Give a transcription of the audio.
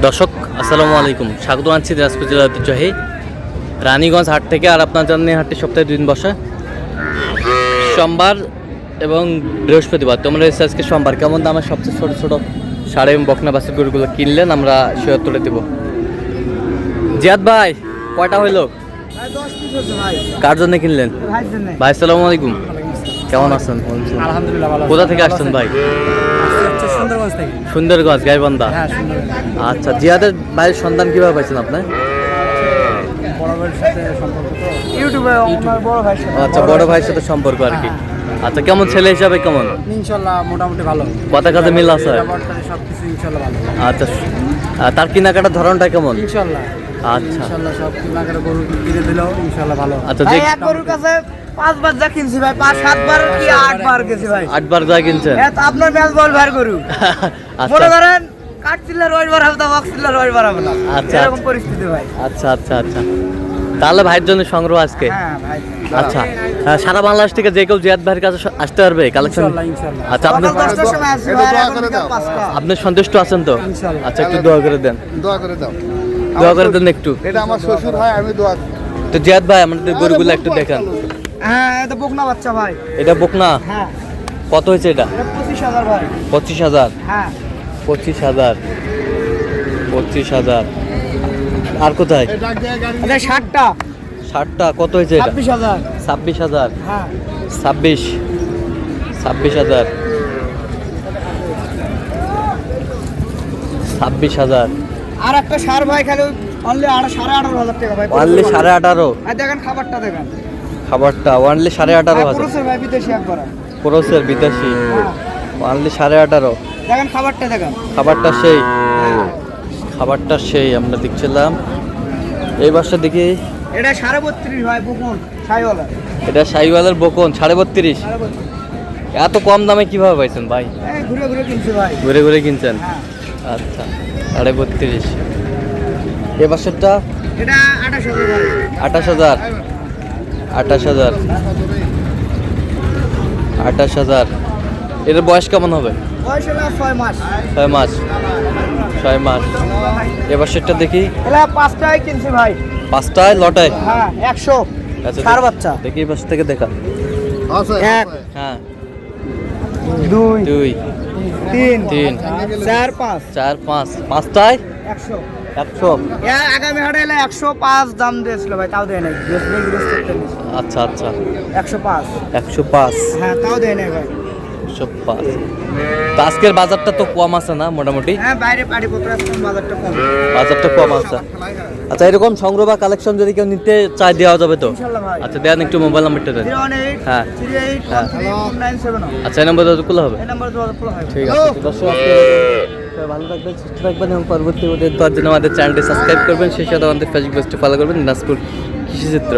দর্শক আসসালামু আলাইকুম, স্বাগত জানাচ্ছি দিনাজপুর জেলার ঐতিহ্যবাহী রানীগঞ্জ হাট থেকে। আর আপনার জন্য হাটটি সপ্তাহে 2 দিন বসে, সোমবার এবং বৃহস্পতিবার। তোমরা এসে আজকে সোমবার কেমন দামের সবচেয়ে ছোটো ছোটো সাড়ে এবং বকনা বাসের গরুগুলো কিনলেন আমরা শেয়ার তুলে দেবো। জিয়াদ ভাই কয়টা হইল? কার জন্য কিনলেন ভাই? আসসালামু আলাইকুম, কেমন আছেন? আলহামদুলিল্লাহ ভালো। কোথা থেকে আসছেন ভাই? সুন্দরগঞ্জ থেকে। সুন্দরগঞ্জ গাইবান্ধা। হ্যাঁ, আচ্ছা, জিয়াদের ভাইয়ের সন্তান কিভাবে পাইছেন আপনি? বড় ভাইয়ের সাথে সম্পর্ক তো ইউটিউবে আমার বড় ভাইয়ের সাথে। আচ্ছা, বড় ভাইয়ের সাথে সম্পর্ক আর কি। আচ্ছা, কেমন ছেলে হিসাবে কেমন? ইনশাআল্লাহ মোটামুটি ভালো। কথা কাজে মিল আছে? সবকিছু ইনশাআল্লাহ ভালো। আচ্ছা, তার কেনাকাটার ধরনটা কেমন? ইনশাআল্লাহ আচ্ছা ইনশাআল্লাহ সব কেনাকাটা গরু কিনে দিলেও ইনশাআল্লাহ ভালো। আচ্ছা, ভাই এক গরুর কাছে 5 বার যা কিনছি ভাই, 5-7 বার কি 8 বার গেছি ভাই। 8 বার যা কিনছেন? এত আপনার ম্যাচ বল ভাই গরু। আচ্ছা মনে করেন কাটছিলার ওই বার হবে, বক্সিলার ওই বার হবে না। আচ্ছা, এরকম পরিস্থিতি ভাই। আচ্ছা আচ্ছা আচ্ছা, তাহলে ভাইয়ের জন্য সংগ্রহ আজকে। হ্যাঁ ভাই। আচ্ছা, সারা বাংলাদেশ থেকে যে কেউ জিয়াদ ভাইয়ের কাছে আসতে পারবে কালেকশন? ইনশাআল্লাহ। আচ্ছা, আপনি সকাল 10টার সময় আসছি ভাই, এখন বিকাল 5টা। আপনি সন্তুষ্ট আছেন তো? ইনশাআল্লাহ। আচ্ছা, একটু দোয়া করে দেন। দোয়া করে দাও। দোয়া করে দেন একটু। এটা আমার শ্বশুর হয়, আমি দোয়া। তো জিয়াদ ভাই আমাদের গরুগুলো একটু দেখান। হ্যাঁ, এটা বকনা বাচ্চা ভাই। এটা বকনা? হ্যাঁ, কত হয়েছে এটা? এটা 25,000 ভাই। 25,000? হ্যাঁ, 25,000। 25,000। আর কোথায়? এটা 60টা। 60টা। কত হয়েছে এটা? 26,000। 26,000। হ্যাঁ, 26,000। 26,000। আর একটা সার ভাই খালি অনলি 18,500 টাকা ভাই। ওয়ানলি 18,500? আর দেখেন খাবারটা দেখেন। খাবারটা ওয়ানলি 18,500? পুরুষের ভাই বিদেশি একবার। ক্রসের বিদেশি। ওয়ানলি 18,500? দেখেন খাবারটা দেখেন। খাবারটা সেই, খাবারটা সেই আমরা দেখছিলাম। এই বাসটা দেখি। এটা 32.5 ভাই বকুন সাইওয়ালা। এটা শাহিওয়ালের বকন 32.5? এত কম দামে কিভাবে পাইছেন ভাই? এই ঘুরে ঘুরে কিনছি ভাই। ঘুরে ঘুরে কিনছেন? হ্যাঁ। আচ্ছা, 32.5। এ বাসেরটা? এটা 28,000 ভাই। 28,000। 28,000। 28,000। এর বয়স কেমন হবে? বয়স হলো 6 মাস। 6 মাস। 6 মাস। এ বাসেরটা দেখি। এটা 5টায় কিনছি ভাই। 5টায় লটায়? হ্যাঁ, 100 আচ্ছা, সার বাচ্চা। দেখি এই বাস থেকে দেখা। এক, হ্যাঁ, 2, 2, 3, 3, 4, 5, 4, 5। 5টায় 100। 100? আগামী হাটে এলে 105 দাম দিয়েছিল ভাই, তাও দেয় নাই। আচ্ছা আচ্ছা, 105। 105। হ্যাঁ, তাও দেয় নাই ভাই। 105। তো আজকের বাজারটা তো কম আছে না মোটামুটি? হ্যাঁ, বাইরে পাড়িপত্র একদম বাজারটা কম। বাজারটা কম আছে। আচ্ছা, এরকম সংগ্রহ বা কালেকশন যদি কেউ নিতে চায় দেওয়া যাবে তো? ইনশাআল্লাহ ভাই। আচ্ছা, দেন একটু মোবাইল নাম্বারটা দেন। 018 হ্যাঁ। 38 13 970। আচ্ছা, এই নম্বর তো খোলা হবে? এই নম্বরে যোগাযোগ করলে হয়। ঠিক আছে। দর্শক আজকে ভালো থাকবেন, সুস্থ থাকবেন এবং পরবর্তী ভিডিও দেওয়ার জন্য আমাদের চ্যানেলটি সাবস্ক্রাইব করবেন। সেই সাথে আমাদের ফেসবুক পেজটি ফলো করবেন, দিনাজপুর কৃষিচিত্র।